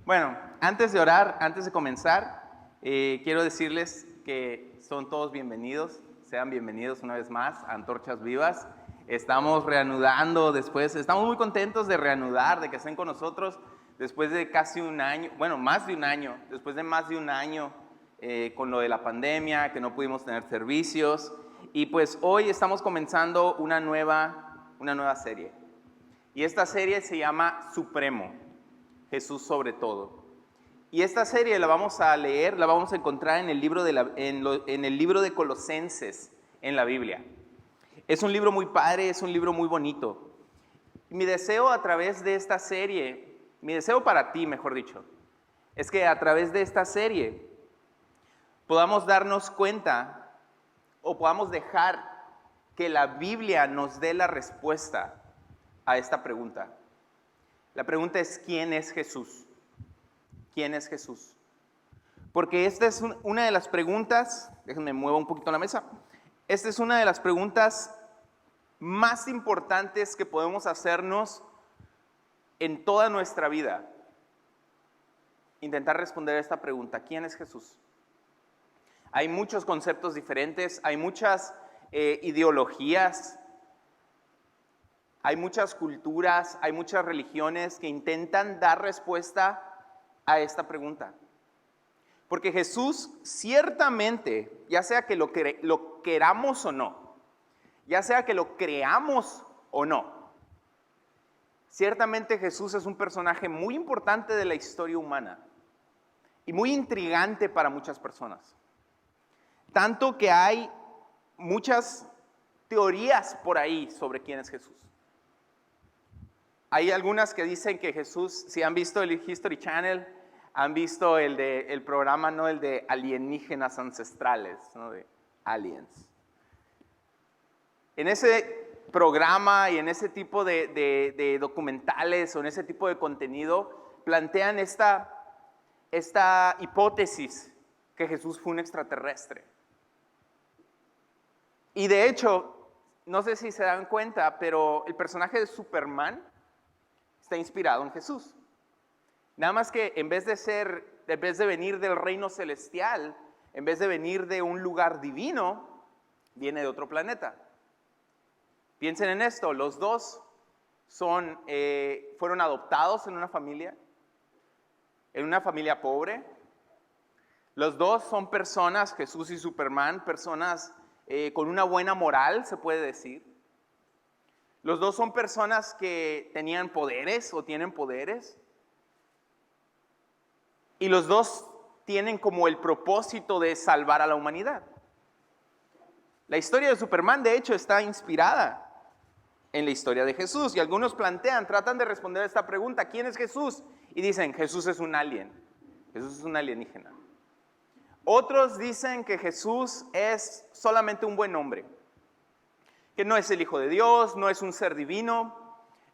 Bueno, antes de orar, antes de comenzar, quiero decirles que son todos bienvenidos, sean bienvenidos una vez más a Antorchas Vivas. Estamos reanudando después, estamos muy contentos de reanudar, de que estén con nosotros después de casi un año, bueno, más de un año, después de más de un año con lo de la pandemia, que no pudimos tener servicios. Y pues hoy estamos comenzando una nueva serie. Y esta serie se llama Supremo, Jesús sobre todo. Y esta serie la vamos a leer, la vamos a encontrar en el libro en el libro de Colosenses en la Biblia. Es un libro muy padre, es un libro muy bonito. Mi deseo a través de esta serie, mi deseo para ti, mejor dicho, es que a través de esta serie podamos darnos cuenta o podamos dejar que la Biblia nos dé la respuesta a esta pregunta. La pregunta es, ¿quién es Jesús? ¿Quién es Jesús? Porque esta es una de las preguntas, déjenme muevo un poquito la mesa, esta es una de las preguntas más importantes que podemos hacernos en toda nuestra vida. Intentar responder a esta pregunta, ¿quién es Jesús? Hay muchos conceptos diferentes, hay muchas ideologías, hay muchas culturas, hay muchas religiones que intentan dar respuesta a esta pregunta. Porque Jesús ciertamente, ya sea que lo queramos o no, ya sea que lo creamos o no, ciertamente Jesús es un personaje muy importante de la historia humana y muy intrigante para muchas personas. Tanto que hay muchas teorías por ahí sobre quién es Jesús. Hay algunas que dicen que Jesús, si han visto el History Channel, han visto el programa, ¿no? El de alienígenas ancestrales, ¿no? De aliens. En ese programa y en ese tipo de documentales o en ese tipo de contenido, plantean esta hipótesis que Jesús fue un extraterrestre. Y de hecho, no sé si se dan cuenta, pero el personaje de Superman está inspirado en Jesús. Nada más que en vez de venir del reino celestial, en vez de venir de un lugar divino, viene de otro planeta. Piensen en esto, los dos fueron adoptados en una familia pobre. Los dos son personas, Jesús y Superman, personas con una buena moral, se puede decir. Los dos son personas que tenían poderes o tienen poderes. Y los dos tienen como el propósito de salvar a la humanidad. La historia de Superman, de hecho, está inspirada en la historia de Jesús. Y algunos tratan de responder a esta pregunta, ¿quién es Jesús? Y dicen, Jesús es un alien, Jesús es un alienígena. Otros dicen que Jesús es solamente un buen hombre, que no es el Hijo de Dios, no es un ser divino,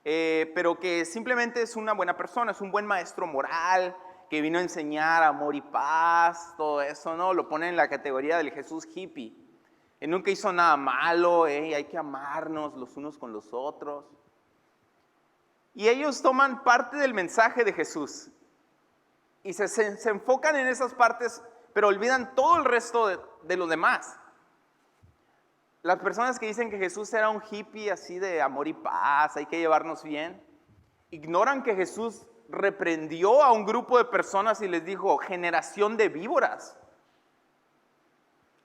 pero que simplemente es una buena persona, es un buen maestro moral, que vino a enseñar amor y paz, todo eso, ¿no? Lo ponen en la categoría del Jesús hippie. Él nunca hizo nada malo, hay que amarnos los unos con los otros. Y ellos toman parte del mensaje de Jesús y se enfocan en esas partes, pero olvidan todo el resto de lo demás. Las personas que dicen que Jesús era un hippie así de amor y paz, hay que llevarnos bien, ignoran que Jesús reprendió a un grupo de personas y les dijo, generación de víboras,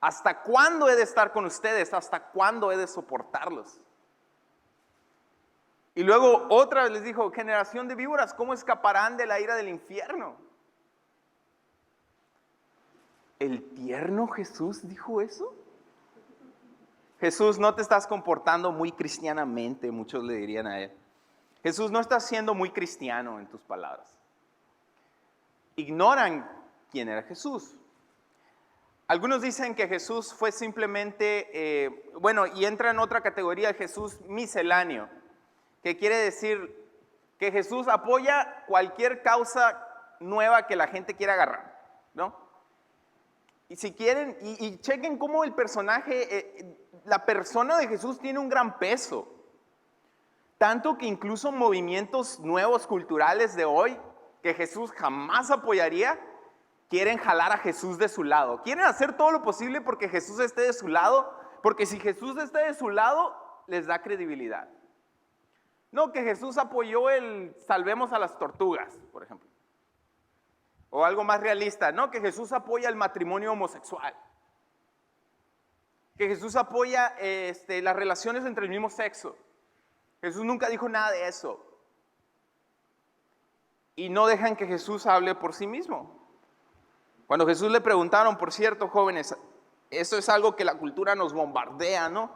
¿hasta cuándo he de estar con ustedes? ¿Hasta cuándo he de soportarlos? Y luego otra vez les dijo, generación de víboras, ¿cómo escaparán de la ira del infierno? ¿El tierno Jesús dijo eso? Jesús, no te estás comportando muy cristianamente, muchos le dirían a él. Jesús, no estás siendo muy cristiano en tus palabras. Ignoran quién era Jesús. Algunos dicen que Jesús fue simplemente, y entra en otra categoría, Jesús misceláneo, que quiere decir que Jesús apoya cualquier causa nueva que la gente quiera agarrar, ¿no? Y si quieren, y chequen cómo el personaje, la persona de Jesús tiene un gran peso. Tanto que incluso movimientos nuevos culturales de hoy que Jesús jamás apoyaría, quieren jalar a Jesús de su lado. Quieren hacer todo lo posible porque Jesús esté de su lado, porque si Jesús está de su lado, les da credibilidad. No, que Jesús apoyó el salvemos a las tortugas, por ejemplo. O algo más realista, no, que Jesús apoya el matrimonio homosexual. Que Jesús apoya las relaciones entre el mismo sexo. Jesús nunca dijo nada de eso. Y no dejan que Jesús hable por sí mismo. Cuando Jesús le preguntaron, por cierto, jóvenes, eso es algo que la cultura nos bombardea, ¿no?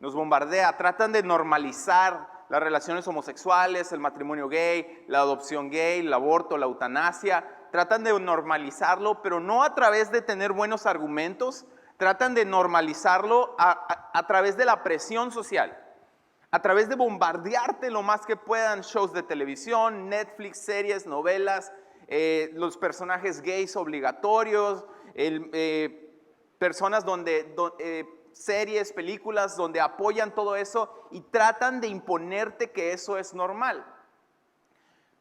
Nos bombardea, tratan de normalizar las relaciones homosexuales, el matrimonio gay, la adopción gay, el aborto, la eutanasia. Tratan de normalizarlo, pero no a través de tener buenos argumentos. Tratan de normalizarlo a través de la presión social, a través de bombardearte lo más que puedan shows de televisión, Netflix, series, novelas, los personajes gays obligatorios, personas series, películas donde apoyan todo eso y tratan de imponerte que eso es normal.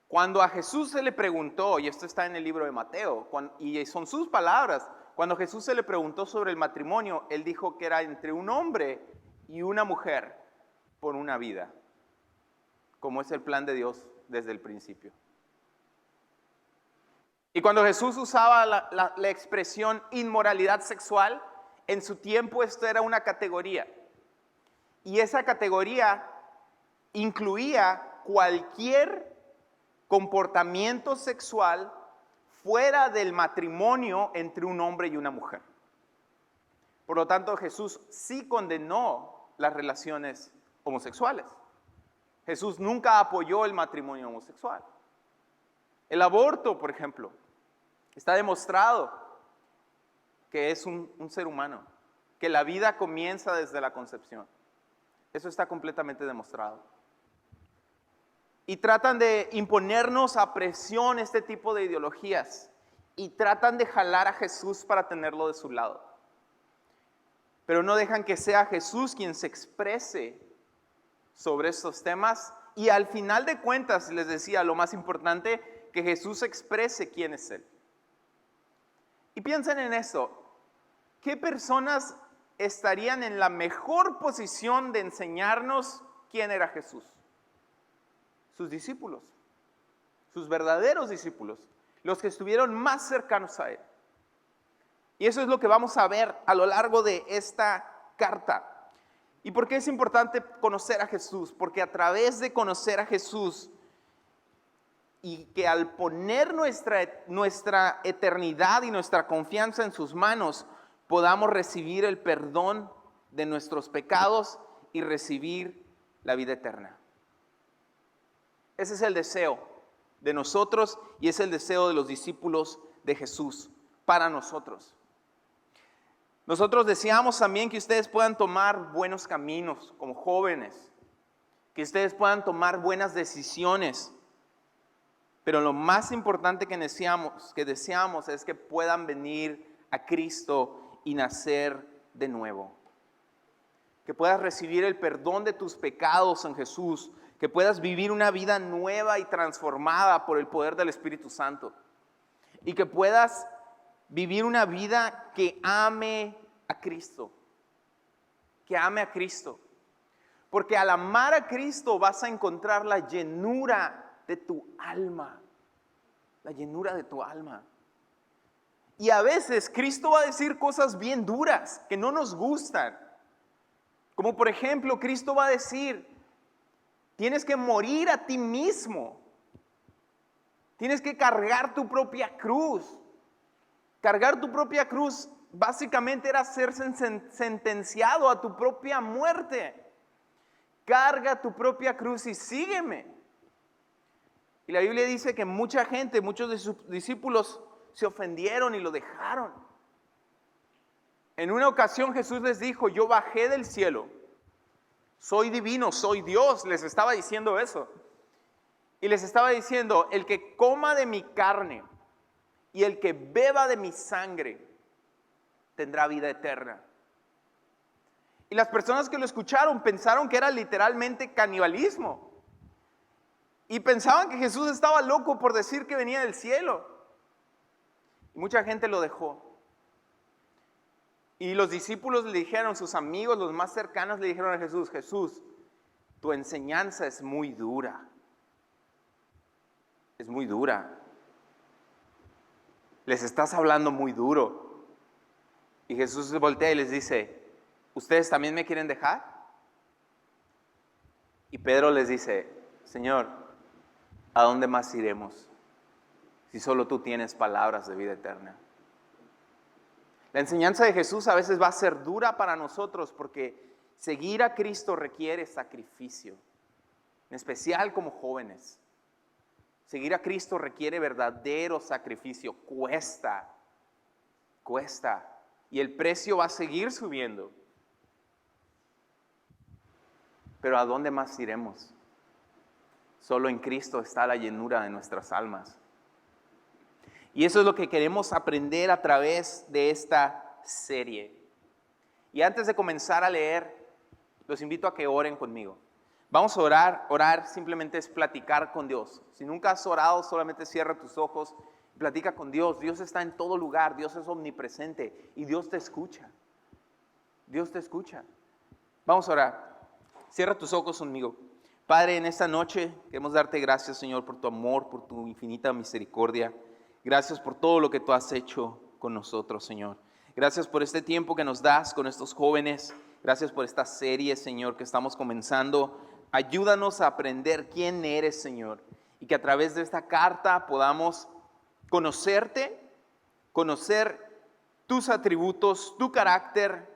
Cuando a Jesús se le preguntó, y esto está en el libro de Mateo, y son sus palabras, cuando Jesús se le preguntó sobre el matrimonio, él dijo que era entre un hombre y una mujer por una vida, como es el plan de Dios desde el principio. Y cuando Jesús usaba la expresión inmoralidad sexual, en su tiempo esto era una categoría. Y esa categoría incluía cualquier comportamiento sexual fuera del matrimonio entre un hombre y una mujer. Por lo tanto, Jesús sí condenó las relaciones homosexuales. Jesús nunca apoyó el matrimonio homosexual. El aborto, por ejemplo, está demostrado que es un ser humano, que la vida comienza desde la concepción. Eso está completamente demostrado. Y tratan de imponernos a presión este tipo de ideologías y tratan de jalar a Jesús para tenerlo de su lado. Pero no dejan que sea Jesús quien se exprese sobre estos temas y al final de cuentas, les decía, lo más importante, que Jesús exprese quién es Él. Y piensen en eso, ¿qué personas estarían en la mejor posición de enseñarnos quién era Jesús? Sus discípulos, sus verdaderos discípulos, los que estuvieron más cercanos a Él. Y eso es lo que vamos a ver a lo largo de esta carta. ¿Y por qué es importante conocer a Jesús? Porque a través de conocer a Jesús y que al poner nuestra eternidad y nuestra confianza en sus manos, podamos recibir el perdón de nuestros pecados y recibir la vida eterna. Ese es el deseo de nosotros y es el deseo de los discípulos de Jesús para nosotros. Nosotros deseamos también que ustedes puedan tomar buenos caminos como jóvenes, que ustedes puedan tomar buenas decisiones, pero lo más importante que deseamos es que puedan venir a Cristo y nacer de nuevo. Que puedas recibir el perdón de tus pecados en Jesús, que puedas vivir una vida nueva y transformada por el poder del Espíritu Santo. Y que puedas vivir una vida que ame a Cristo. Que ame a Cristo. Porque al amar a Cristo vas a encontrar la llenura de tu alma. La llenura de tu alma. Y a veces Cristo va a decir cosas bien duras que no nos gustan. Como por ejemplo, Cristo va a decir: tienes que morir a ti mismo. Tienes que cargar tu propia cruz. Cargar tu propia cruz básicamente era ser sentenciado a tu propia muerte. Carga tu propia cruz y sígueme. Y la Biblia dice que mucha gente, muchos de sus discípulos se ofendieron y lo dejaron. En una ocasión Jesús les dijo: yo bajé del cielo. Soy divino, soy Dios, les estaba diciendo eso. Y les estaba diciendo: el que coma de mi carne y el que beba de mi sangre tendrá vida eterna. Y las personas que lo escucharon pensaron que era literalmente canibalismo. Y pensaban que Jesús estaba loco por decir que venía del cielo. Y mucha gente lo dejó. Y los discípulos le dijeron, sus amigos, los más cercanos, le dijeron a Jesús, Jesús, tu enseñanza es muy dura. Es muy dura. Les estás hablando muy duro. Y Jesús se voltea y les dice, ¿ustedes también me quieren dejar? Y Pedro les dice, Señor, ¿a dónde más iremos si solo tú tienes palabras de vida eterna? La enseñanza de Jesús a veces va a ser dura para nosotros porque seguir a Cristo requiere sacrificio, en especial como jóvenes. Seguir a Cristo requiere verdadero sacrificio, cuesta. Y el precio va a seguir subiendo. Pero ¿a dónde más iremos? Solo en Cristo está la llenura de nuestras almas. Y eso es lo que queremos aprender a través de esta serie. Y antes de comenzar a leer, los invito a que oren conmigo. Vamos a orar. Orar simplemente es platicar con Dios. Si nunca has orado, solamente cierra tus ojos y platica con Dios. Dios está en todo lugar, Dios es omnipresente y Dios te escucha. Dios te escucha. Vamos a orar. Cierra tus ojos conmigo. Padre, en esta noche queremos darte gracias, Señor, por tu amor, por tu infinita misericordia. Gracias por todo lo que tú has hecho con nosotros, Señor. Gracias por este tiempo que nos das con estos jóvenes. Gracias por esta serie, Señor, que estamos comenzando. Ayúdanos a aprender quién eres, Señor. Y que a través de esta carta podamos conocerte, conocer tus atributos, tu carácter,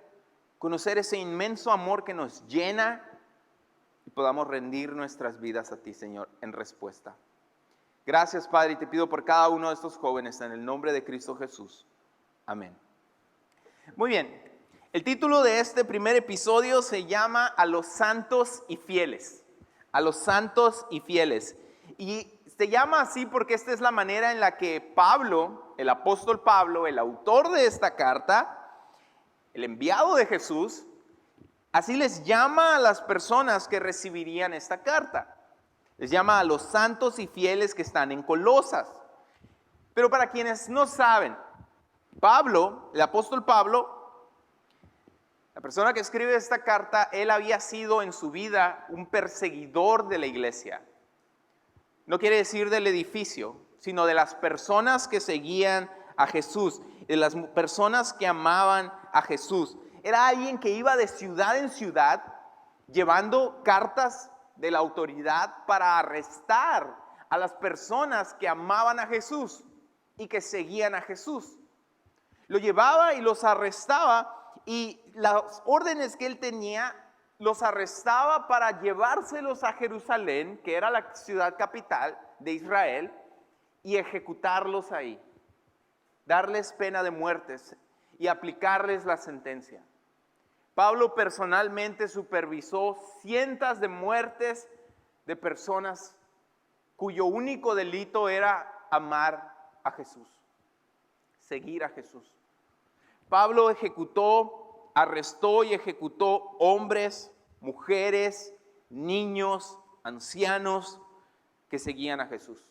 conocer ese inmenso amor que nos llena y podamos rendir nuestras vidas a ti, Señor, en respuesta. Gracias, Padre, y te pido por cada uno de estos jóvenes en el nombre de Cristo Jesús. Amén. Muy bien, el título de este primer episodio se llama A los santos y fieles. A los santos y fieles. Y se llama así porque esta es la manera en la que Pablo, el apóstol Pablo, el autor de esta carta, el enviado de Jesús, así les llama a las personas que recibirían esta carta. Les llama a los santos y fieles que están en Colosas. Pero para quienes no saben, Pablo, el apóstol Pablo, la persona que escribe esta carta, él había sido en su vida un perseguidor de la iglesia. No quiere decir del edificio, sino de las personas que seguían a Jesús, de las personas que amaban a Jesús. Era alguien que iba de ciudad en ciudad llevando cartas de la autoridad para arrestar a las personas que amaban a Jesús y que seguían a Jesús. Lo llevaba y los arrestaba, y las órdenes que él tenía los arrestaba para llevárselos a Jerusalén, que era la ciudad capital de Israel, y ejecutarlos ahí, darles pena de muerte y aplicarles la sentencia. Pablo personalmente supervisó cientos de muertes de personas cuyo único delito era amar a Jesús, seguir a Jesús. Pablo arrestó y ejecutó hombres, mujeres, niños, ancianos que seguían a Jesús.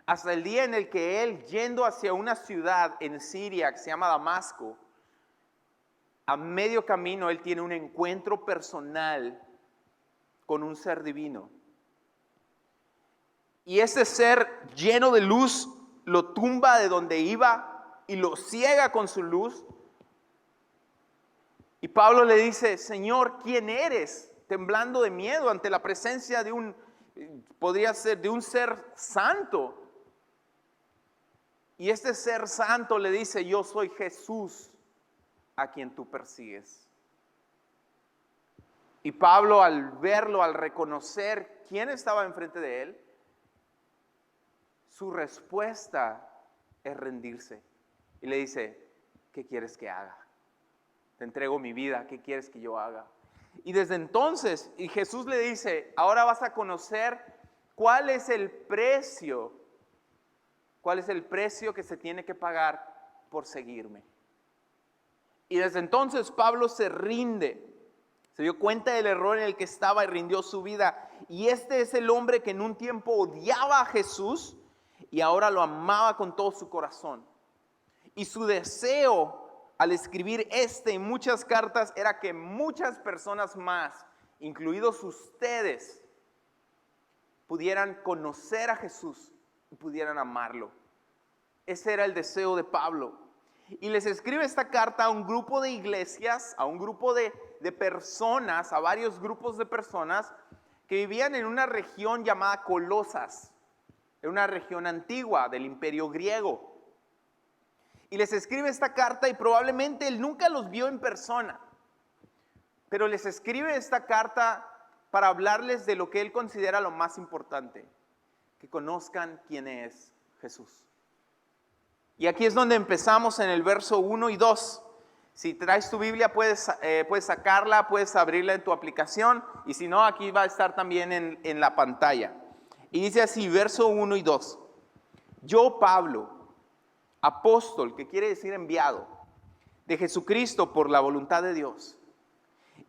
Hasta el día en el que él, yendo hacia una ciudad en Siria que se llama Damasco, a medio camino él tiene un encuentro personal con un ser divino. Y ese ser lleno de luz lo tumba de donde iba y lo ciega con su luz. Y Pablo le dice, Señor, ¿quién eres? Temblando de miedo ante la presencia de un ser santo. Y este ser santo le dice, yo soy Jesús a quien tú persigues. Y Pablo, al verlo, al reconocer quién estaba enfrente de él, su respuesta es rendirse. Y le dice, ¿qué quieres que haga? Te entrego mi vida, ¿qué quieres que yo haga? Y desde entonces, y Jesús le dice, ahora vas a conocer cuál es el precio que se tiene que pagar por seguirme. Y desde entonces Pablo se rinde, se dio cuenta del error en el que estaba y rindió su vida. Y este es el hombre que en un tiempo odiaba a Jesús y ahora lo amaba con todo su corazón. Y su deseo al escribir y muchas cartas era que muchas personas más, incluidos ustedes, pudieran conocer a Jesús y pudieran amarlo. Ese era el deseo de Pablo. Y les escribe esta carta a un grupo de iglesias, a un grupo de personas, a varios grupos de personas que vivían en una región llamada Colosas, en una región antigua del Imperio griego. Y les escribe esta carta y probablemente él nunca los vio en persona, pero les escribe esta carta para hablarles de lo que él considera lo más importante, que conozcan quién es Jesús. Y aquí es donde empezamos en el verso 1 y 2. Si traes tu Biblia puedes sacarla, puedes abrirla en tu aplicación, y si no, aquí va a estar también en la pantalla. Y dice así, verso 1 y 2. Yo, Pablo, apóstol, que quiere decir enviado, de Jesucristo por la voluntad de Dios,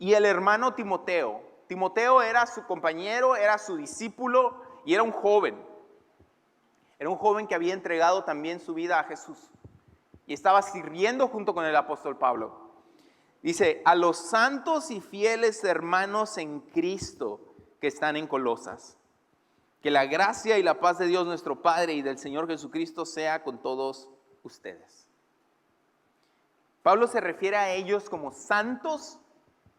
y el hermano Timoteo. Timoteo era su compañero, era su discípulo y era un joven. Era un joven que había entregado también su vida a Jesús y estaba sirviendo junto con el apóstol Pablo. Dice, a los santos y fieles hermanos en Cristo que están en Colosas, que la gracia y la paz de Dios nuestro Padre y del Señor Jesucristo sea con todos ustedes. Pablo se refiere a ellos como santos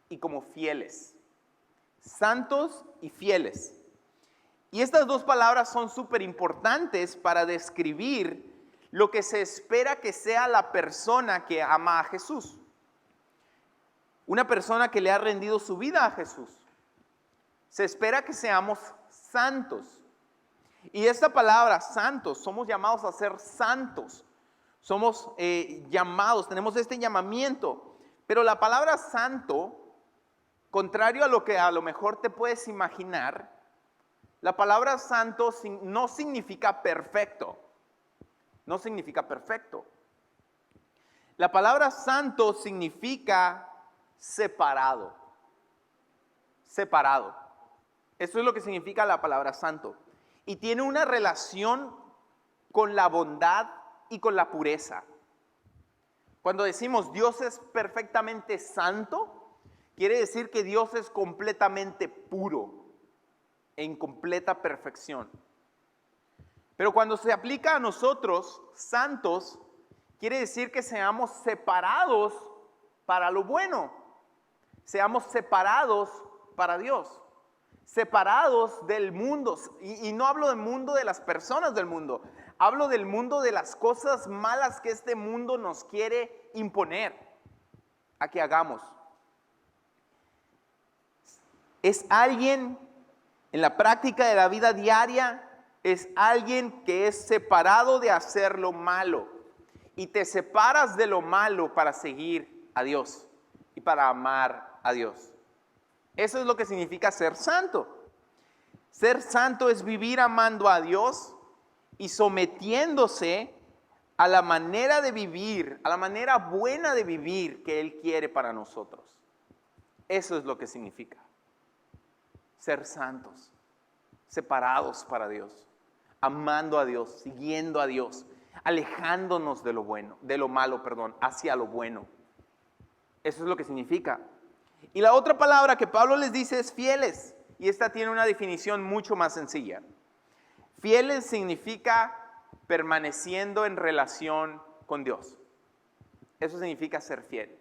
y como fieles. Santos y fieles. Y estas dos palabras son súper importantes para describir lo que se espera que sea la persona que ama a Jesús. Una persona que le ha rendido su vida a Jesús. Se espera que seamos santos. Y esta palabra, santos, somos llamados a ser santos. Somos llamados, tenemos este llamamiento. Pero la palabra santo, contrario a lo que a lo mejor te puedes imaginar, la palabra santo no significa perfecto. No significa perfecto. La palabra santo significa separado. Separado. Eso es lo que significa la palabra santo. Y tiene una relación con la bondad y con la pureza. Cuando decimos Dios es perfectamente santo, quiere decir que Dios es completamente puro, en completa perfección. Pero cuando se aplica a nosotros, santos, quiere decir que seamos separados para lo bueno. Seamos separados para Dios. Separados del mundo. Y no hablo del mundo de las personas del mundo. Hablo del mundo de las cosas malas que este mundo nos quiere imponer a que hagamos. Es alguien en la práctica de la vida diaria, es alguien que es separado de hacer lo malo. Y te separas de lo malo para seguir a Dios y para amar a Dios. Eso es lo que significa ser santo. Ser santo es vivir amando a Dios y sometiéndose a la manera de vivir, a la manera buena de vivir que Él quiere para nosotros. Eso es lo que significa ser santos, separados para Dios, amando a Dios, siguiendo a Dios, alejándonos de lo bueno, de lo malo, perdón, hacia lo bueno. Eso es lo que significa. Y la otra palabra que Pablo les dice es fieles, y esta tiene una definición mucho más sencilla. Fieles significa permaneciendo en relación con Dios. Eso significa ser fiel.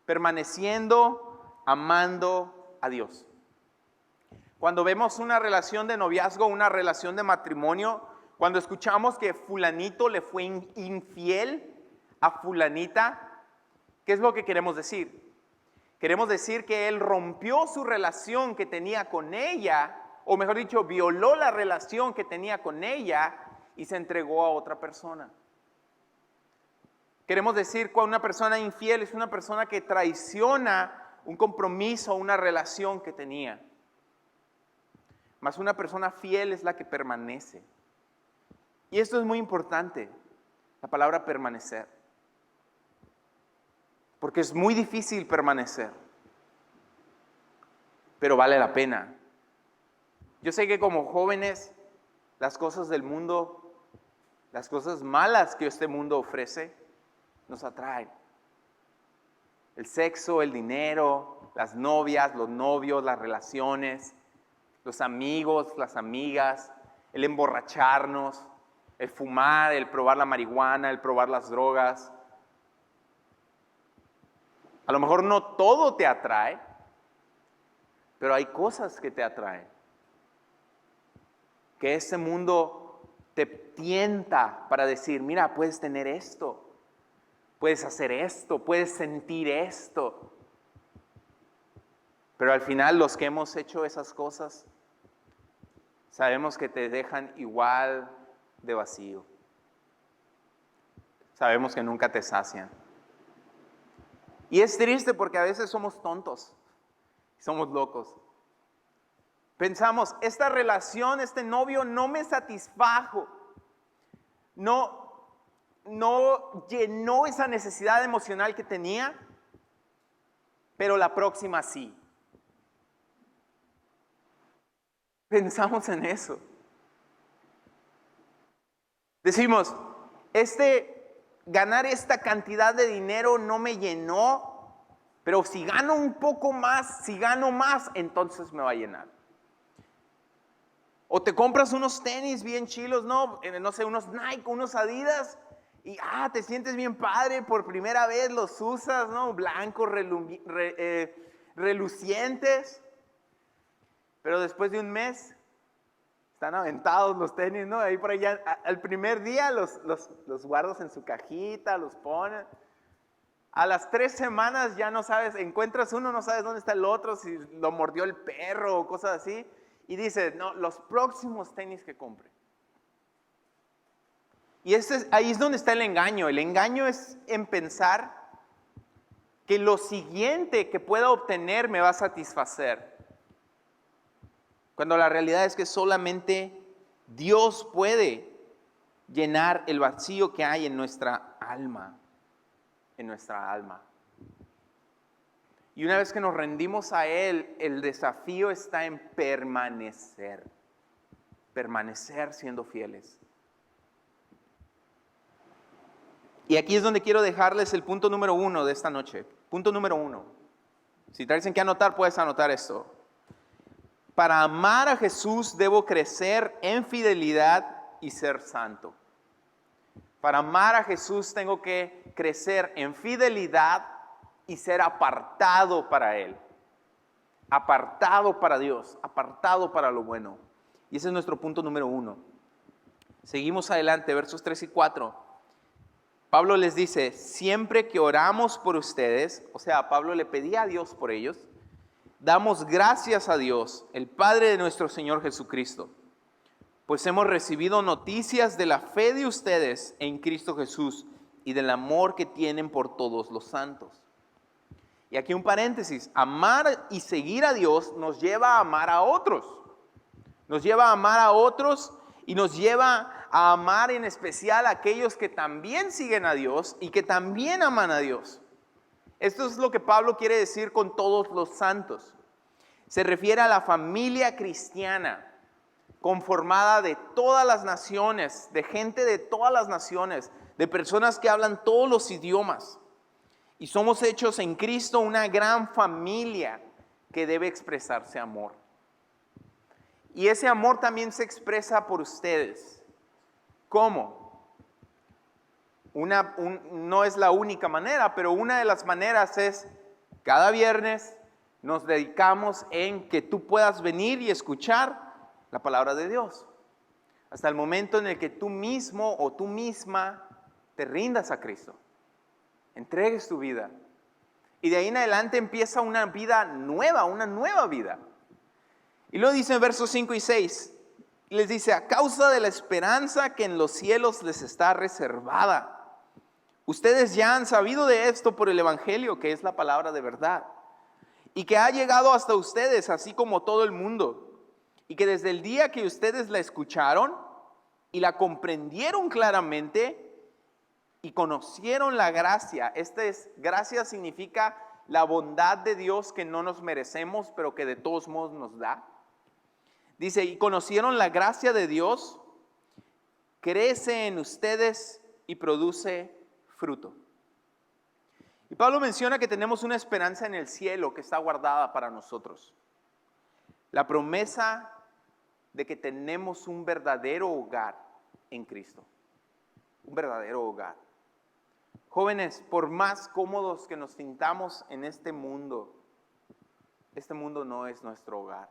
Permaneciendo, amando a Dios. Cuando vemos una relación de noviazgo, una relación de matrimonio, cuando escuchamos que fulanito le fue infiel a fulanita, ¿qué es lo que queremos decir? Queremos decir que él rompió su relación que tenía con ella, o mejor dicho, violó la relación que tenía con ella y se entregó a otra persona. Queremos decir que una persona infiel es una persona que traiciona un compromiso, una relación que tenía. Mas una persona fiel es la que permanece. Y esto es muy importante, la palabra permanecer. Porque es muy difícil permanecer. Pero vale la pena. Yo sé que como jóvenes, las cosas del mundo, las cosas malas que este mundo ofrece, nos atraen. El sexo, el dinero, las novias, los novios, las relaciones, los amigos, las amigas, el emborracharnos, el fumar, el probar la marihuana, el probar las drogas. A lo mejor no todo te atrae, pero hay cosas que te atraen. Que este mundo te tienta para decir, mira, puedes tener esto, puedes hacer esto, puedes sentir esto. Pero al final los que hemos hecho esas cosas, sabemos que te dejan igual de vacío. Sabemos que nunca te sacian. Y es triste porque a veces somos tontos, somos locos. Pensamos, esta relación, este novio no me satisfajo, no llenó esa necesidad emocional que tenía, pero la próxima sí. Pensamos en eso. Decimos, ganar esta cantidad de dinero no me llenó, pero si gano un poco más, si gano más, entonces me va a llenar. O te compras unos tenis bien chilos, no sé, unos Nike, unos Adidas, y te sientes bien padre, por primera vez los usas, ¿no? Blancos, relucientes. Pero después de un mes, están aventados los tenis, ¿no? Ahí por allá, al primer día los guardas en su cajita, los pones. A las 3 semanas ya no sabes, encuentras uno, no sabes dónde está el otro, si lo mordió el perro o cosas así. Y dices, no, los próximos tenis que compre. Y ahí es donde está el engaño. El engaño es en pensar que lo siguiente que pueda obtener me va a satisfacer. Cuando la realidad es que solamente Dios puede llenar el vacío que hay en nuestra alma. En nuestra alma. Y una vez que nos rendimos a Él, el desafío está en permanecer. Permanecer siendo fieles. Y aquí es donde quiero dejarles el punto número 1 de esta noche. Punto número 1. Si traes en qué anotar, puedes anotar esto. Para amar a Jesús debo crecer en fidelidad y ser santo. Para amar a Jesús tengo que crecer en fidelidad y ser apartado para Él. Apartado para Dios, apartado para lo bueno. Y ese es nuestro punto número 1. Seguimos adelante, versos 3 y 4. Pablo les dice, siempre que oramos por ustedes, o sea, Pablo le pedía a Dios por ellos, damos gracias a Dios, el Padre de nuestro Señor Jesucristo, pues hemos recibido noticias de la fe de ustedes en Cristo Jesús y del amor que tienen por todos los santos. Y aquí un paréntesis, amar y seguir a Dios nos lleva a amar a otros. Nos lleva a amar a otros y nos lleva a amar en especial a aquellos que también siguen a Dios y que también aman a Dios. Esto es lo que Pablo quiere decir con todos los santos. Se refiere a la familia cristiana, conformada de todas las naciones, de gente de todas las naciones, de personas que hablan todos los idiomas. Y somos hechos en Cristo una gran familia que debe expresarse amor. Y ese amor también se expresa por ustedes. ¿Cómo? No es la única manera, pero una de las maneras es cada viernes nos dedicamos en que tú puedas venir y escuchar la palabra de Dios. Hasta el momento en el que tú mismo o tú misma te rindas a Cristo. Entregues tu vida. Y de ahí en adelante empieza una vida nueva, una nueva vida. Y luego dice en versos 5 y 6, les dice, a causa de la esperanza que en los cielos les está reservada. Ustedes ya han sabido de esto por el Evangelio, que es la palabra de verdad. Y que ha llegado hasta ustedes, así como todo el mundo. Y que desde el día que ustedes la escucharon y la comprendieron claramente, y conocieron la gracia. Gracia significa la bondad de Dios que no nos merecemos, pero que de todos modos nos da. Dice, y conocieron la gracia de Dios, crece en ustedes y produce fruto. Y Pablo menciona que tenemos una esperanza en el cielo que está guardada para nosotros. La promesa de que tenemos un verdadero hogar en Cristo. Un verdadero hogar. Jóvenes, por más cómodos que nos sintamos en este mundo no es nuestro hogar.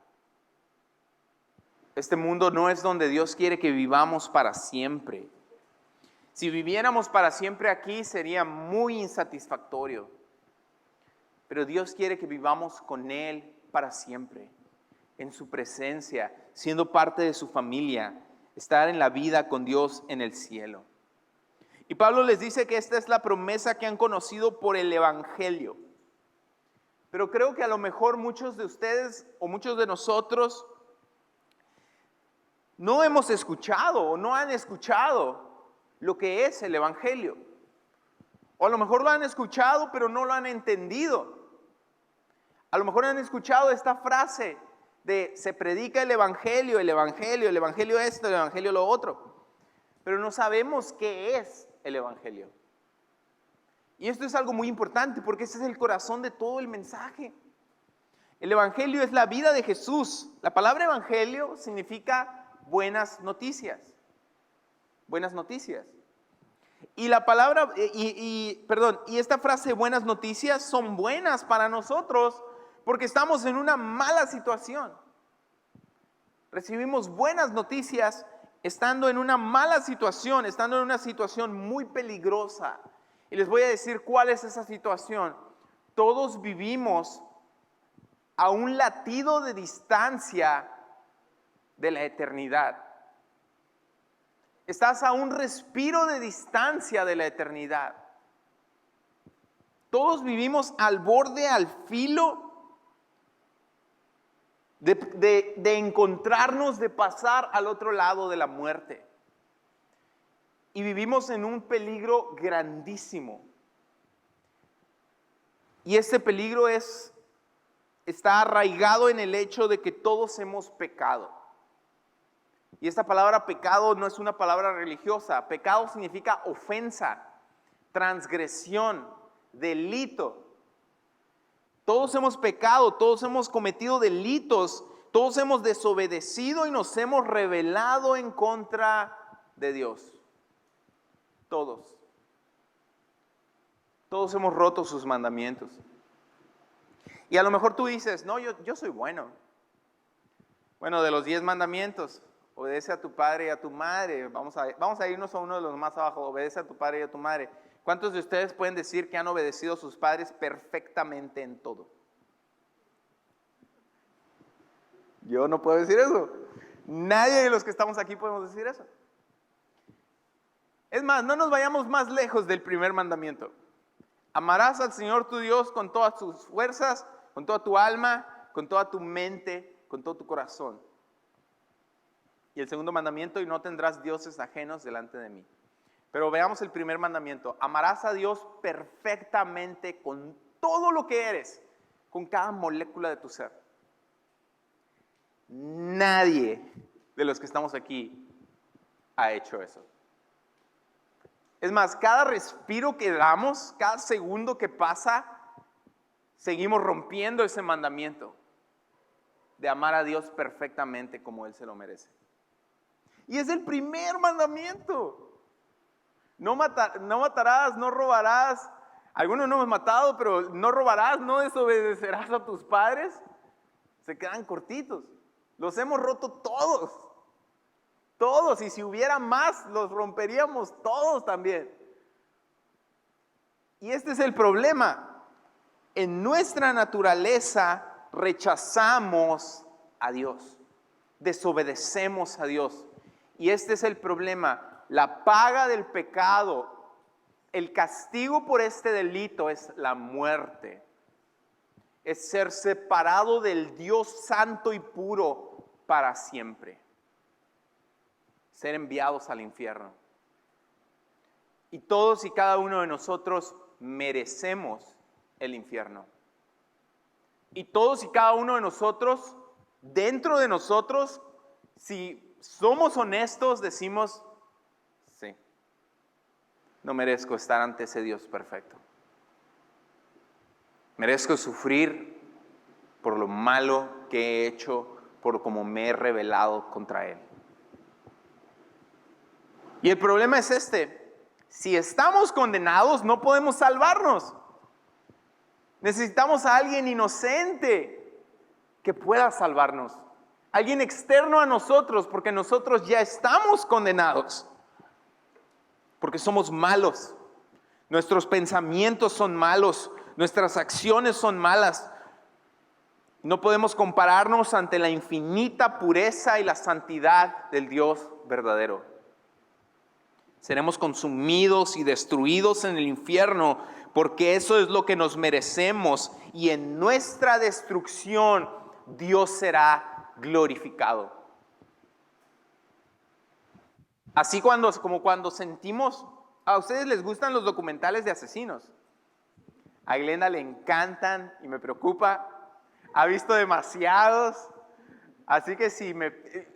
Este mundo no es donde Dios quiere que vivamos para siempre. Si viviéramos para siempre aquí sería muy insatisfactorio. Pero Dios quiere que vivamos con Él para siempre, en su presencia, siendo parte de su familia, estar en la vida con Dios en el cielo. Y Pablo les dice que esta es la promesa que han conocido por el Evangelio. Pero creo que a lo mejor muchos de ustedes o muchos de nosotros no hemos escuchado o no han escuchado lo que es el Evangelio. O a lo mejor lo han escuchado pero no lo han entendido. A lo mejor han escuchado esta frase de se predica el Evangelio esto, el Evangelio lo otro. Pero no sabemos qué es el Evangelio. Y esto es algo muy importante porque ese es el corazón de todo el mensaje. El Evangelio es la vida de Jesús. La palabra Evangelio significa buenas noticias. Buenas noticias. Y la palabra, y esta frase buenas noticias son buenas para nosotros porque estamos en una mala situación. Recibimos buenas noticias estando en una mala situación, estando en una situación muy peligrosa. Y les voy a decir cuál es esa situación. Todos vivimos a un latido de distancia de la eternidad. Estás a un respiro de distancia de la eternidad. Todos vivimos al borde, al filo de encontrarnos, de pasar al otro lado de la muerte. Y vivimos en un peligro grandísimo. Y este peligro está arraigado en el hecho de que todos hemos pecado. Y esta palabra pecado no es una palabra religiosa. Pecado significa ofensa, transgresión, delito. Todos hemos pecado, todos hemos cometido delitos, todos hemos desobedecido y nos hemos rebelado en contra de Dios. Todos. Todos hemos roto sus mandamientos. Y a lo mejor tú dices, no, yo soy bueno. Bueno, de los 10 mandamientos, obedece a tu padre y a tu madre. Vamos a irnos a uno de los más abajo, obedece a tu padre y a tu madre. ¿Cuántos de ustedes pueden decir que han obedecido a sus padres perfectamente en todo? Yo no puedo decir eso. Nadie de los que estamos aquí podemos decir eso. Es más, no nos vayamos más lejos del primer mandamiento. Amarás al Señor tu Dios con todas tus fuerzas, con toda tu alma, con toda tu mente, con todo tu corazón. Y el segundo mandamiento, y no tendrás dioses ajenos delante de mí. Pero veamos el primer mandamiento. Amarás a Dios perfectamente con todo lo que eres, con cada molécula de tu ser. Nadie de los que estamos aquí ha hecho eso. Es más, cada respiro que damos, cada segundo que pasa, seguimos rompiendo ese mandamiento de amar a Dios perfectamente como Él se lo merece. Y es el primer mandamiento. No matarás, no robarás. Algunos no hemos matado, pero no robarás, no desobedecerás a tus padres. Se quedan cortitos. Los hemos roto todos. Todos. Y si hubiera más, los romperíamos todos también. Y este es el problema. En nuestra naturaleza rechazamos a Dios. Desobedecemos a Dios. Y este es el problema. La paga del pecado, el castigo por este delito es la muerte. Es ser separado del Dios santo y puro para siempre. Ser enviados al infierno. Y todos y cada uno de nosotros merecemos el infierno. Y todos y cada uno de nosotros, dentro de nosotros, si somos honestos, decimos, sí, no merezco estar ante ese Dios perfecto. Merezco sufrir por lo malo que he hecho, por cómo me he rebelado contra Él. Y el problema es este: si estamos condenados, no podemos salvarnos. Necesitamos a alguien inocente que pueda salvarnos. Alguien externo a nosotros, porque nosotros ya estamos condenados. Porque somos malos. Nuestros pensamientos son malos. Nuestras acciones son malas. No podemos compararnos ante la infinita pureza y la santidad del Dios verdadero. Seremos consumidos y destruidos en el infierno, porque eso es lo que nos merecemos, y en nuestra destrucción Dios será glorificado. Así como cuando sentimos, ¿a ustedes les gustan los documentales de asesinos? A Glenda le encantan y me preocupa. Ha visto demasiados, así que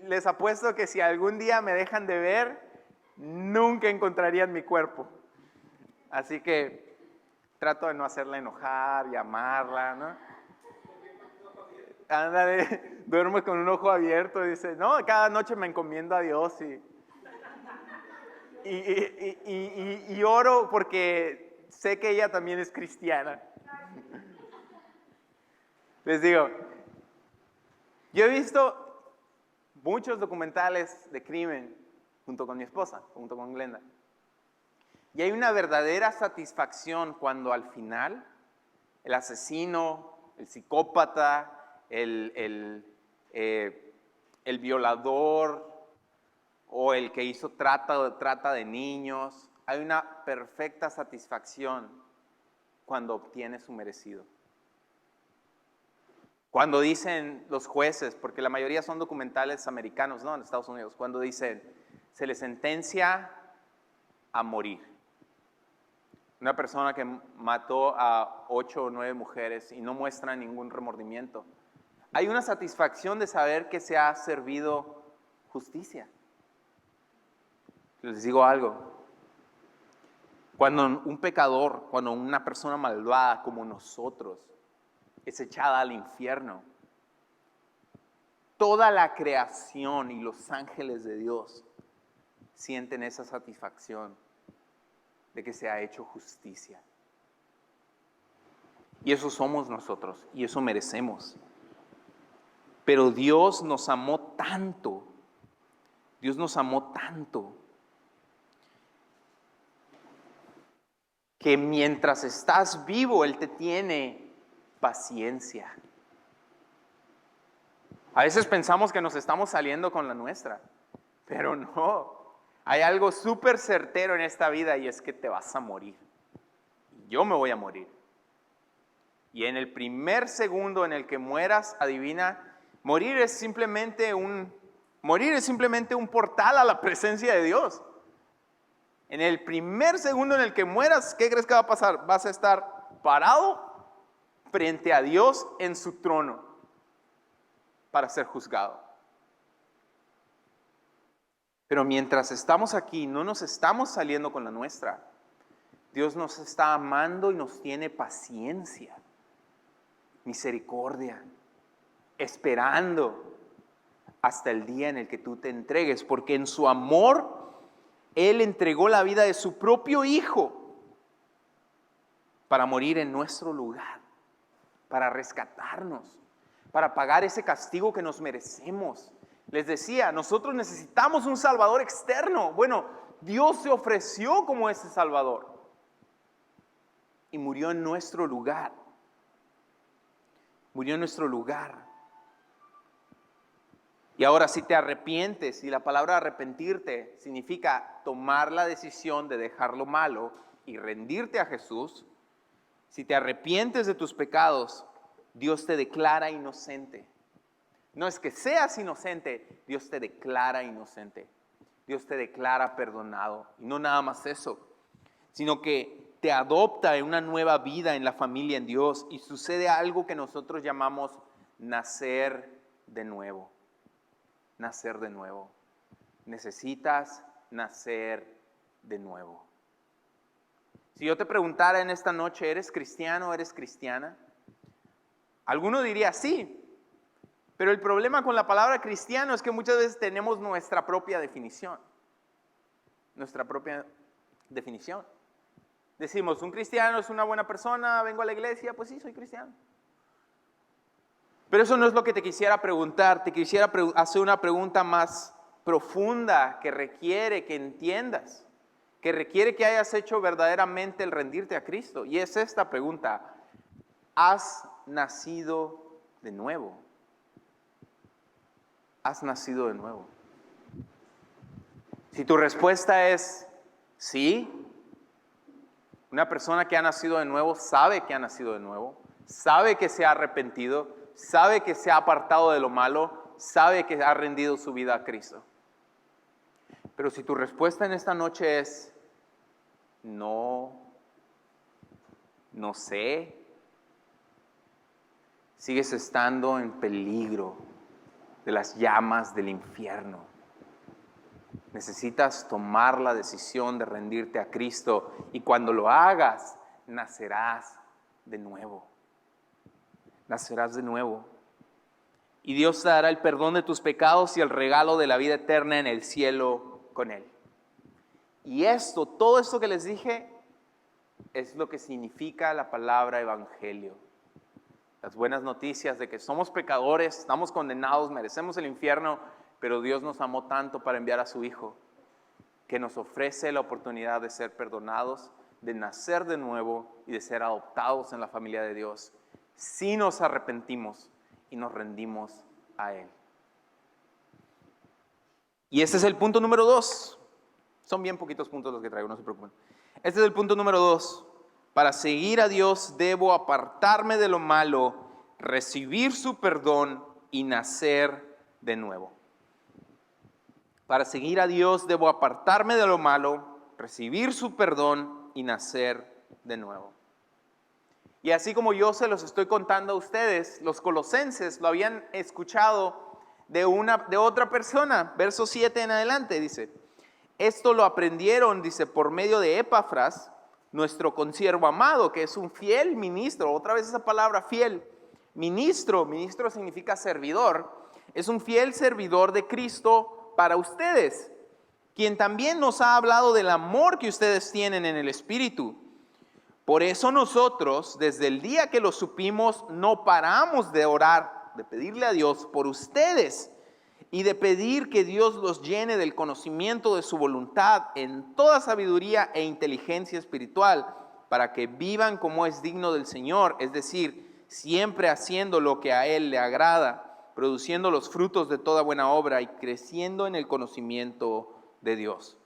les apuesto que si algún día me dejan de ver, nunca encontrarían mi cuerpo. Así que trato de no hacerla enojar, llamarla, ¿no? Ándale, duermo con un ojo abierto y dice, no, cada noche me encomiendo a Dios y oro porque sé que ella también es cristiana. Les digo, yo he visto muchos documentales de crimen junto con mi esposa, junto con Glenda. Y hay una verdadera satisfacción cuando al final el asesino, el psicópata, el violador o el que hizo trata de niños, hay una perfecta satisfacción cuando obtiene su merecido. Cuando dicen los jueces, porque la mayoría son documentales americanos, ¿no? En Estados Unidos, cuando dicen, se le sentencia a morir. Una persona que mató a 8 o 9 mujeres y no muestra ningún remordimiento. Hay una satisfacción de saber que se ha servido justicia. Les digo algo. Cuando un pecador, cuando una persona malvada como nosotros es echada al infierno, toda la creación y los ángeles de Dios sienten esa satisfacción de que se ha hecho justicia. Y eso somos nosotros, y eso merecemos. Pero Dios nos amó tanto, que mientras estás vivo, Él te tiene paciencia. A veces pensamos que nos estamos saliendo con la nuestra, pero no. Hay algo súper certero en esta vida y es que te vas a morir. Yo me voy a morir. Y en el primer segundo en el que mueras, adivina, morir es simplemente un portal a la presencia de Dios. En el primer segundo en el que mueras, ¿qué crees que va a pasar? Vas a estar parado frente a Dios en su trono para ser juzgado. Pero mientras estamos aquí, no nos estamos saliendo con la nuestra. Dios nos está amando y nos tiene paciencia, misericordia, esperando hasta el día en el que tú te entregues, porque en su amor Él entregó la vida de su propio Hijo para morir en nuestro lugar, para rescatarnos, para pagar ese castigo que nos merecemos. Les decía, nosotros necesitamos un Salvador externo. Bueno, Dios se ofreció como ese Salvador y murió en nuestro lugar. Murió en nuestro lugar. Y ahora si te arrepientes, y la palabra arrepentirte significa tomar la decisión de dejar lo malo y rendirte a Jesús, si te arrepientes de tus pecados, Dios te declara inocente. No es que seas inocente, Dios te declara inocente. Dios te declara perdonado. Y no nada más eso, sino que te adopta en una nueva vida en la familia en Dios y sucede algo que nosotros llamamos nacer de nuevo. nacer de nuevo. Necesitas nacer de nuevo. Si yo te preguntara en esta noche, ¿eres cristiano o eres cristiana? Alguno diría sí, pero el problema con la palabra cristiano es que muchas veces tenemos nuestra propia definición. Nuestra propia definición. Decimos, un cristiano es una buena persona, vengo a la iglesia, pues sí, soy cristiano. Pero eso no es lo que te quisiera preguntar, te quisiera hacer una pregunta más profunda que requiere que entiendas, que requiere que hayas hecho verdaderamente el rendirte a Cristo. Y es esta pregunta, ¿has nacido de nuevo? ¿Has nacido de nuevo? Si tu respuesta es sí, una persona que ha nacido de nuevo sabe que ha nacido de nuevo, sabe que se ha arrepentido, sabe que se ha apartado de lo malo, sabe que ha rendido su vida a Cristo. Pero si tu respuesta en esta noche es no sé, sigues estando en peligro de las llamas del infierno. Necesitas tomar la decisión de rendirte a Cristo y cuando lo hagas, nacerás de nuevo. Nacerás de nuevo. Y Dios te dará el perdón de tus pecados y el regalo de la vida eterna en el cielo con Él. Y todo esto que les dije, es lo que significa la palabra evangelio. Las buenas noticias de que somos pecadores, estamos condenados, merecemos el infierno, pero Dios nos amó tanto para enviar a su Hijo, que nos ofrece la oportunidad de ser perdonados, de nacer de nuevo y de ser adoptados en la familia de Dios, si nos arrepentimos y nos rendimos a Él. Y ese es el punto número 2. Son bien poquitos puntos los que traigo, no se preocupen. Este es el punto número 2. Para seguir a Dios debo apartarme de lo malo, recibir su perdón y nacer de nuevo. Para seguir a Dios debo apartarme de lo malo, recibir su perdón y nacer de nuevo. Y así como yo se los estoy contando a ustedes, los colosenses lo habían escuchado de otra persona. Verso 7 en adelante dice, esto lo aprendieron, dice, por medio de Epafras, nuestro consiervo amado, que es un fiel ministro. Otra vez esa palabra fiel. Ministro significa servidor. Es un fiel servidor de Cristo para ustedes, quien también nos ha hablado del amor que ustedes tienen en el Espíritu. Por eso nosotros, desde el día que lo supimos, no paramos de orar, de pedirle a Dios por ustedes y de pedir que Dios los llene del conocimiento de su voluntad en toda sabiduría e inteligencia espiritual, para que vivan como es digno del Señor, es decir, siempre haciendo lo que a Él le agrada, produciendo los frutos de toda buena obra y creciendo en el conocimiento de Dios.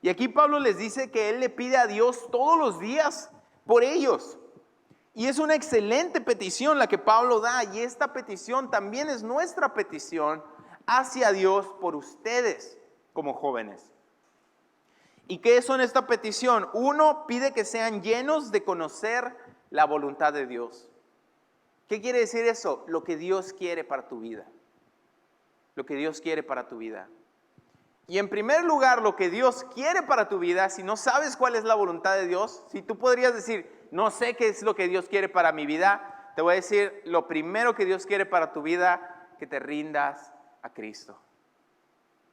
Y aquí Pablo les dice que él le pide a Dios todos los días por ellos. Y es una excelente petición la que Pablo da, y esta petición también es nuestra petición hacia Dios por ustedes como jóvenes. ¿Y qué son esta petición? Uno, pide que sean llenos de conocer la voluntad de Dios. ¿Qué quiere decir eso? Lo que Dios quiere para tu vida. Lo que Dios quiere para tu vida. Y en primer lugar, lo que Dios quiere para tu vida, si no sabes cuál es la voluntad de Dios, si tú podrías decir, no sé qué es lo que Dios quiere para mi vida, te voy a decir, lo primero que Dios quiere para tu vida, que te rindas a Cristo.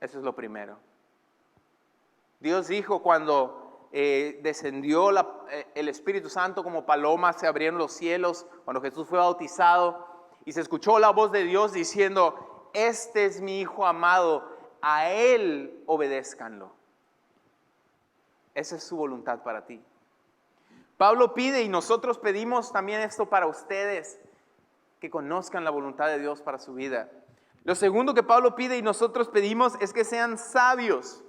Eso es lo primero. Dios dijo cuando descendió el Espíritu Santo como paloma, se abrieron los cielos, cuando Jesús fue bautizado, y se escuchó la voz de Dios diciendo, este es mi Hijo amado, a Él obedézcanlo. Esa es su voluntad para ti. Pablo pide, y nosotros pedimos también esto para ustedes, que conozcan la voluntad de Dios para su vida. Lo segundo que Pablo pide y nosotros pedimos es que sean sabios.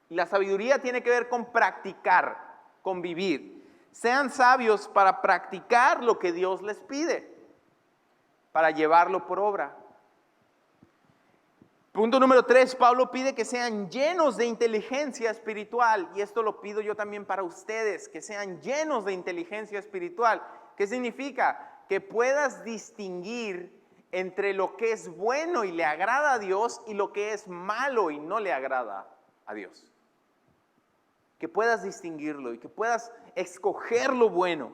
Y la sabiduría tiene que ver con practicar, con vivir. Sean sabios para practicar lo que Dios les pide, para llevarlo por obra. Punto número 3, Pablo pide que sean llenos de inteligencia espiritual, y esto lo pido yo también para ustedes, que sean llenos de inteligencia espiritual. ¿Qué significa? Que puedas distinguir entre lo que es bueno y le agrada a Dios y lo que es malo y no le agrada a Dios. Que puedas distinguirlo y que puedas escoger lo bueno.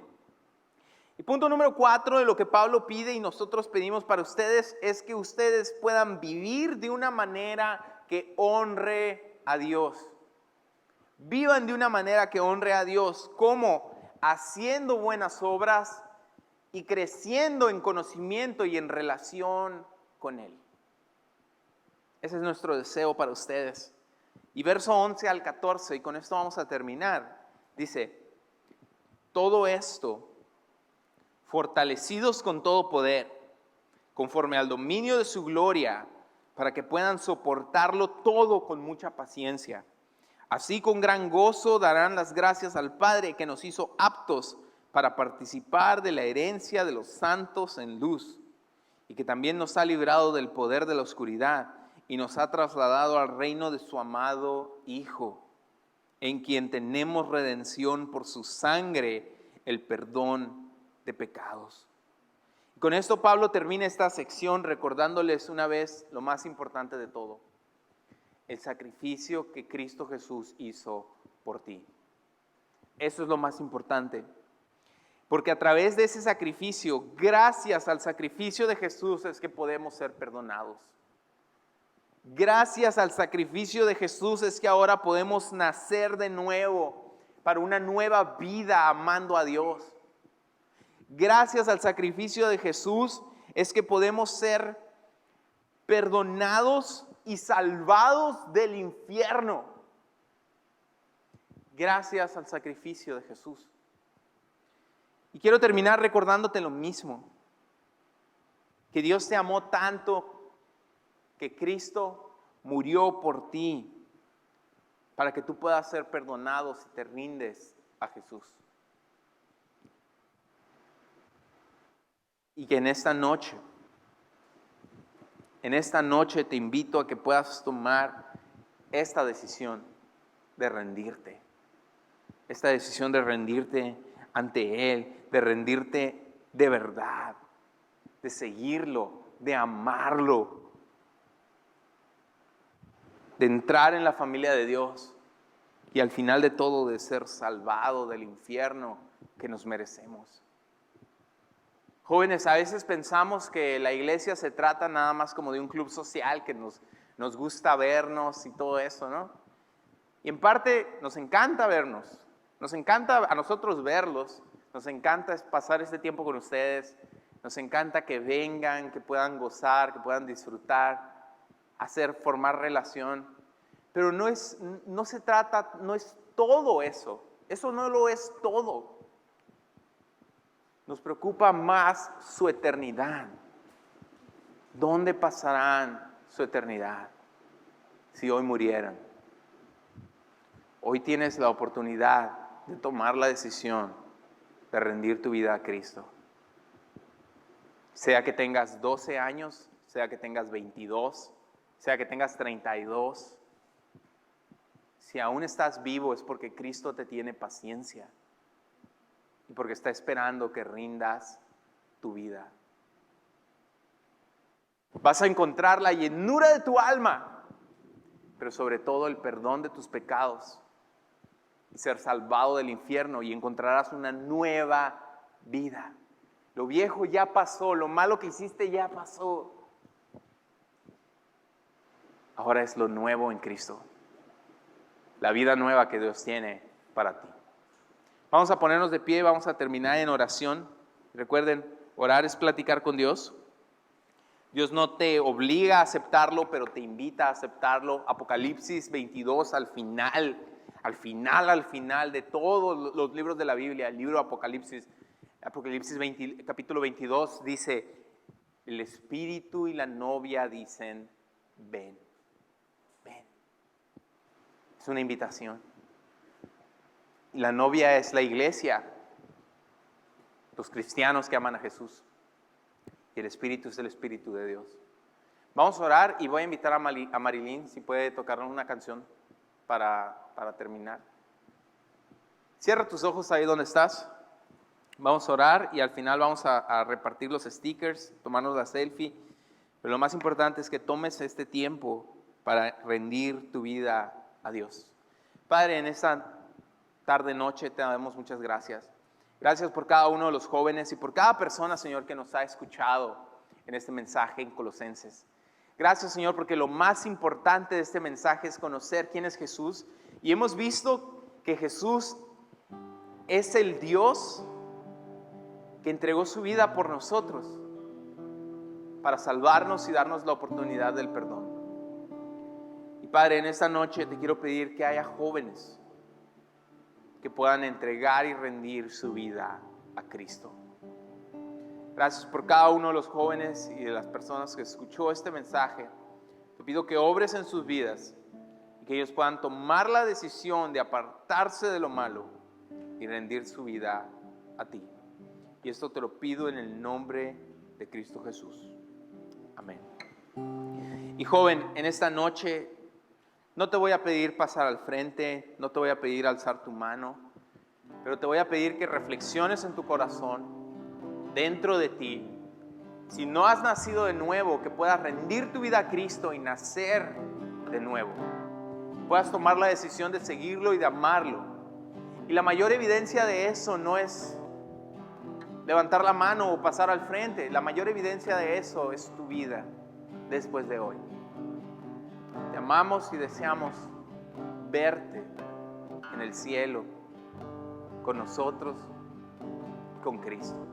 Y punto número 4 de lo que Pablo pide y nosotros pedimos para ustedes es que ustedes puedan vivir de una manera que honre a Dios. Vivan de una manera que honre a Dios. ¿Cómo? Haciendo buenas obras y creciendo en conocimiento y en relación con Él. Ese es nuestro deseo para ustedes. Y verso 11 al 14, y con esto vamos a terminar, dice: todo esto, fortalecidos con todo poder, conforme al dominio de su gloria, para que puedan soportarlo todo con mucha paciencia. Así con gran gozo darán las gracias al Padre que nos hizo aptos para participar de la herencia de los santos en luz, y que también nos ha librado del poder de la oscuridad y nos ha trasladado al reino de su amado Hijo, en quien tenemos redención por su sangre, el perdón de pecados. Y con esto Pablo termina esta sección recordándoles una vez lo más importante de todo: el sacrificio que Cristo Jesús hizo por ti. Eso es lo más importante. Porque a través de ese sacrificio, gracias al sacrificio de Jesús, es que podemos ser perdonados. Gracias al sacrificio de Jesús es que ahora podemos nacer de nuevo para una nueva vida amando a Dios. Gracias al sacrificio de Jesús es que podemos ser perdonados y salvados del infierno. Gracias al sacrificio de Jesús. Y quiero terminar recordándote lo mismo: que Dios te amó tanto que Cristo murió por ti para que tú puedas ser perdonado si te rindes a Jesús. Y que en esta noche te invito a que puedas tomar esta decisión de rendirte. Esta decisión de rendirte ante Él, de rendirte de verdad, de seguirlo, de amarlo, de entrar en la familia de Dios y al final de todo de ser salvado del infierno que nos merecemos. Jóvenes, a veces pensamos que la iglesia se trata nada más como de un club social que nos gusta vernos y todo eso, ¿no? Y en parte nos encanta vernos, nos encanta a nosotros verlos, nos encanta pasar este tiempo con ustedes, nos encanta que vengan, que puedan gozar, que puedan disfrutar, formar relación. Pero no se trata, no es todo eso. Eso no lo es todo. Nos preocupa más su eternidad. ¿Dónde pasarán su eternidad si hoy murieran? Hoy tienes la oportunidad de tomar la decisión de rendir tu vida a Cristo. Sea que tengas 12 años, sea que tengas 22, sea que tengas 32. Si aún estás vivo es porque Cristo te tiene paciencia y porque está esperando que rindas tu vida. Vas a encontrar la llenura de tu alma, pero sobre todo el perdón de tus pecados y ser salvado del infierno, y encontrarás una nueva vida. Lo viejo ya pasó, lo malo que hiciste ya pasó. Ahora es lo nuevo en Cristo. La vida nueva que Dios tiene para ti. Vamos a ponernos de pie, vamos a terminar en oración. Recuerden, orar es platicar con Dios. Dios no te obliga a aceptarlo, pero te invita a aceptarlo. Apocalipsis 22, al final de todos los libros de la Biblia, el libro de Apocalipsis 20, capítulo 22, dice: el Espíritu y la novia dicen, ven, ven. Es una invitación. La novia es la iglesia, los cristianos que aman a Jesús. Y el Espíritu es el Espíritu de Dios. Vamos a orar y voy a invitar a Marilyn si puede tocarnos una canción para terminar. Cierra tus ojos ahí donde estás. Vamos a orar y al final vamos a repartir los stickers, tomarnos la selfie. Pero lo más importante es que tomes este tiempo para rendir tu vida a Dios. Padre, en esta tarde, noche, te damos muchas gracias. Gracias por cada uno de los jóvenes y por cada persona, Señor, que nos ha escuchado en este mensaje en Colosenses. Gracias, Señor, porque lo más importante de este mensaje es conocer quién es Jesús. Y hemos visto que Jesús es el Dios que entregó su vida por nosotros para salvarnos y darnos la oportunidad del perdón. Y Padre, en esta noche te quiero pedir que haya jóvenes que puedan entregar y rendir su vida a Cristo. Gracias por cada uno de los jóvenes y de las personas que escuchó este mensaje. Te pido que obres en sus vidas y que ellos puedan tomar la decisión de apartarse de lo malo y rendir su vida a ti. Y esto te lo pido en el nombre de Cristo Jesús. Amén. Y joven, en esta noche no te voy a pedir pasar al frente, no te voy a pedir alzar tu mano, pero te voy a pedir que reflexiones en tu corazón, dentro de ti. Si no has nacido de nuevo, que puedas rendir tu vida a Cristo y nacer de nuevo. Puedas tomar la decisión de seguirlo y de amarlo. Y la mayor evidencia de eso no es levantar la mano o pasar al frente. La mayor evidencia de eso es tu vida después de hoy. Te amamos y deseamos verte en el cielo con nosotros, con Cristo.